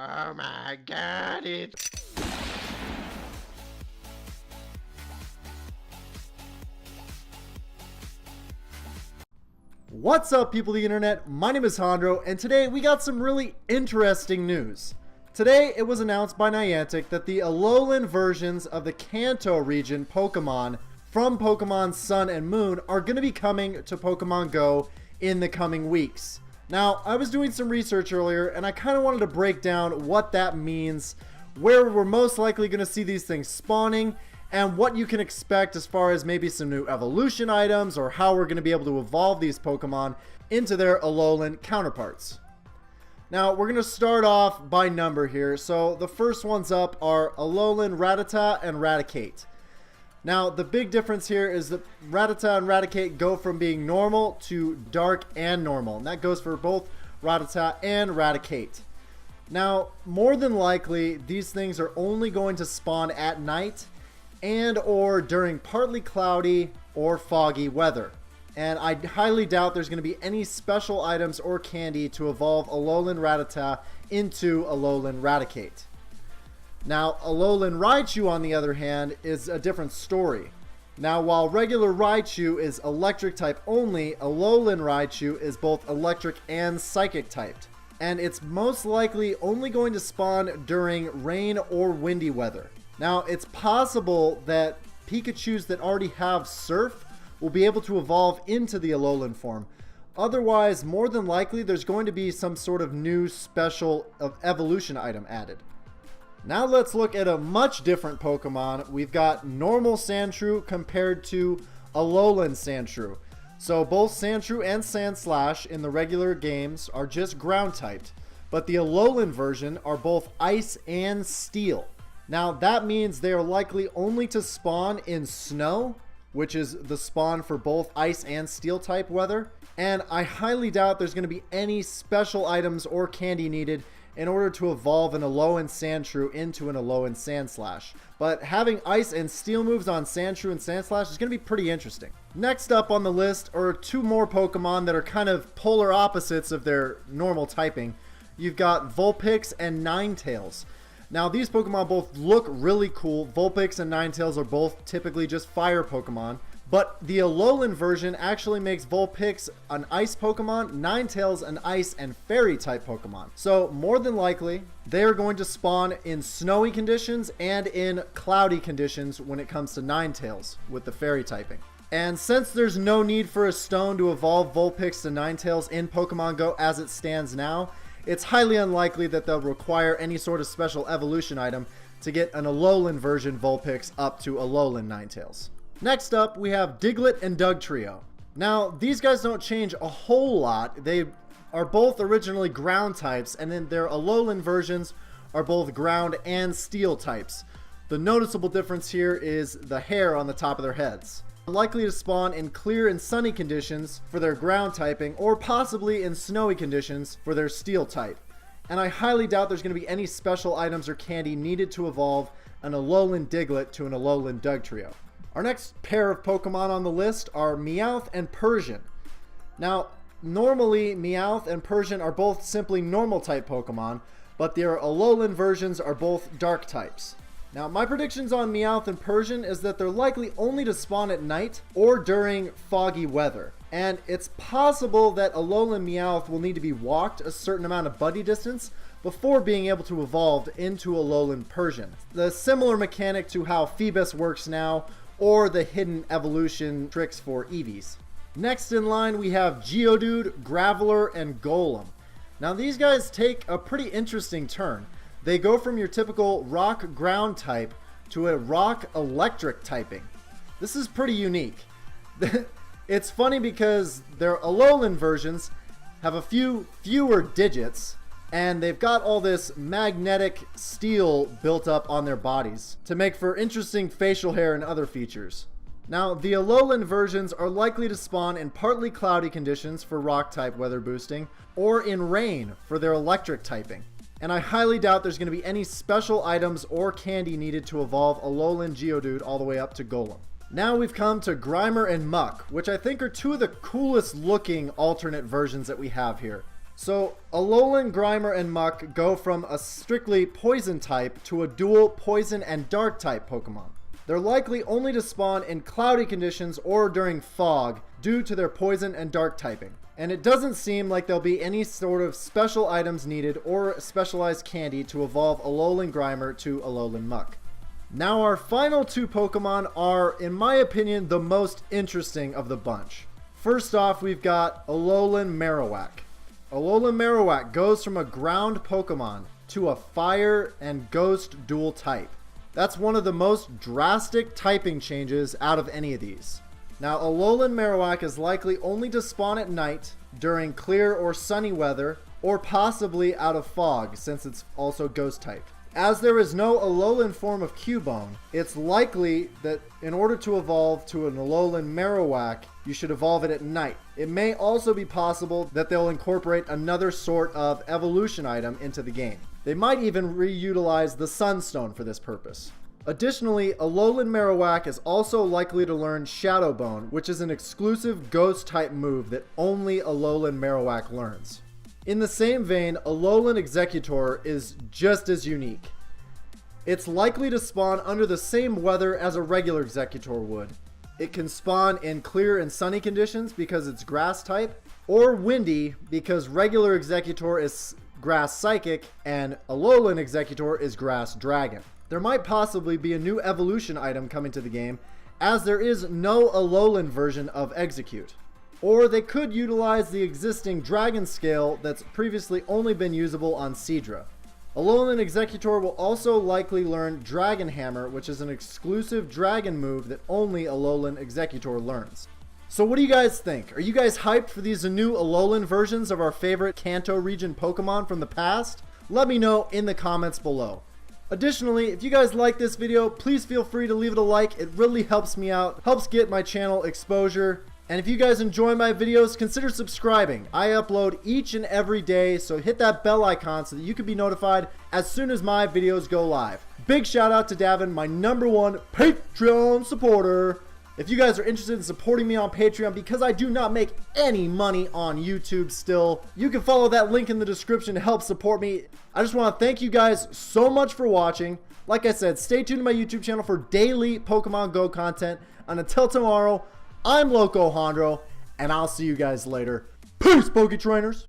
Oh my god, What's up, people of the internet? My name is Hondro, and today we got some really interesting news. Today it was announced by Niantic that the Alolan versions of the Kanto region Pokemon from Pokemon Sun and Moon are going to be coming to Pokemon Go in the coming weeks. Now, I was doing some research earlier, and I kind of wanted to break down what that means, where we're most likely going to see these things spawning, and what you can expect as far as maybe some new evolution items or how we're going to be able to evolve these Pokemon into their Alolan counterparts. Now, we're going to start off by number here. So the first ones up are Alolan Rattata and Raticate. Now, the big difference here is that Rattata and Raticate go from being normal to dark and normal. And that goes for both Rattata and Raticate. Now, more than likely, these things are only going to spawn at night and or during partly cloudy or foggy weather. And I highly doubt there's going to be any special items or candy to evolve Alolan Rattata into Alolan Raticate. Now, Alolan Raichu, on the other hand, is a different story. Now, while regular Raichu is electric type only, Alolan Raichu is both electric and psychic typed. And it's most likely only going to spawn during rain or windy weather. Now, it's possible that Pikachus that already have Surf will be able to evolve into the Alolan form. Otherwise, more than likely, there's going to be some sort of new special evolution item added. Now let's look at a much different Pokemon. We've got normal Sandshrew compared to Alolan Sandshrew. So both Sandshrew and Sandslash in the regular games are just ground typed, but the Alolan version are both ice and steel. Now that means they are likely only to spawn in snow, which is the spawn for both ice and steel type weather. And I highly doubt there's going to be any special items or candy needed in order to evolve an Alolan Sandshrew into an Alolan Sandslash. But having ice and steel moves on Sandshrew and Sandslash is going to be pretty interesting. Next up on the list are two more Pokemon that are kind of polar opposites of their normal typing. You've got Vulpix and Ninetales. Now, these Pokemon both look really cool. Vulpix and Ninetales are both typically just fire Pokemon. But the Alolan version actually makes Vulpix an ice Pokemon, Ninetales an ice and fairy type Pokemon. So more than likely, they are going to spawn in snowy conditions and in cloudy conditions when it comes to Ninetales with the fairy typing. And since there's no need for a stone to evolve Vulpix to Ninetales in Pokemon Go as it stands now, it's highly unlikely that they'll require any sort of special evolution item to get an Alolan version Vulpix up to Alolan Ninetales. Next up, we have Diglett and Dugtrio. Now, these guys don't change a whole lot. They are both originally ground types, and then their Alolan versions are both ground and steel types. The noticeable difference here is the hair on the top of their heads. Likely to spawn in clear and sunny conditions for their ground typing, or possibly in snowy conditions for their steel type. And I highly doubt there's going to be any special items or candy needed to evolve an Alolan Diglett to an Alolan Dugtrio. Our next pair of Pokemon on the list are Meowth and Persian. Now, normally Meowth and Persian are both simply normal type Pokemon, but their Alolan versions are both dark types. Now, my predictions on Meowth and Persian is that they're likely only to spawn at night or during foggy weather. And it's possible that Alolan Meowth will need to be walked a certain amount of buddy distance before being able to evolve into Alolan Persian. The similar mechanic to how Phoebus works now, or the hidden evolution tricks for Eevees. Next in line, we have Geodude, Graveler, and Golem. Now, these guys take a pretty interesting turn. They go from your typical rock ground type to a rock electric typing. This is pretty unique. It's funny because their Alolan versions have a few fewer digits, and they've got all this magnetic steel built up on their bodies to make for interesting facial hair and other features. Now, the Alolan versions are likely to spawn in partly cloudy conditions for rock type weather boosting, or in rain for their electric typing. And I highly doubt there's going to be any special items or candy needed to evolve Alolan Geodude all the way up to Golem. Now we've come to Grimer and Muck, which I think are two of the coolest looking alternate versions that we have here. So, Alolan, Grimer, and Muck go from a strictly poison type to a dual poison and dark type Pokemon. They're likely only to spawn in cloudy conditions or during fog due to their poison and dark typing. And it doesn't seem like there'll be any sort of special items needed or specialized candy to evolve Alolan Grimer to Alolan Muck. Now our final two Pokemon are, in my opinion, the most interesting of the bunch. First off, we've got Alolan Marowak. Alolan Marowak goes from a ground Pokemon to a fire and ghost dual type. That's one of the most drastic typing changes out of any of these. Now, Alolan Marowak is likely only to spawn at night, during clear or sunny weather, or possibly out of fog, since it's also ghost type. As there is no Alolan form of Cubone, it's likely that in order to evolve to an Alolan Marowak, you should evolve it at night. It may also be possible that they'll incorporate another sort of evolution item into the game. They might even reutilize the Sunstone for this purpose. Additionally, Alolan Marowak is also likely to learn Shadow Bone, which is an exclusive ghost-type move that only Alolan Marowak learns. In the same vein, Alolan Executor is just as unique. It's likely to spawn under the same weather as a regular Executor would. It can spawn in clear and sunny conditions because it's grass type, or windy because regular Executor is Grass Psychic and Alolan Executor is Grass Dragon. There might possibly be a new evolution item coming to the game, as there is no Alolan version of Execute. Or they could utilize the existing Dragon Scale that's previously only been usable on Seadra. Alolan Executor will also likely learn Dragon Hammer, which is an exclusive dragon move that only Alolan Executor learns. So what do you guys think? Are you guys hyped for these new Alolan versions of our favorite Kanto region Pokemon from the past? Let me know in the comments below. Additionally, if you guys like this video, please feel free to leave it a like. It really helps me out, helps get my channel exposure. And if you guys enjoy my videos, consider subscribing. I upload each and every day, so hit that bell icon so that you can be notified as soon as my videos go live. Big shout out to Davin, my #1 Patreon supporter. If you guys are interested in supporting me on Patreon, because I do not make any money on YouTube still, you can follow that link in the description to help support me. I just want to thank you guys so much for watching. Like I said, stay tuned to my YouTube channel for daily Pokemon Go content. And until tomorrow, I'm Loco Hondro, and I'll see you guys later. Peace, Poke Trainers!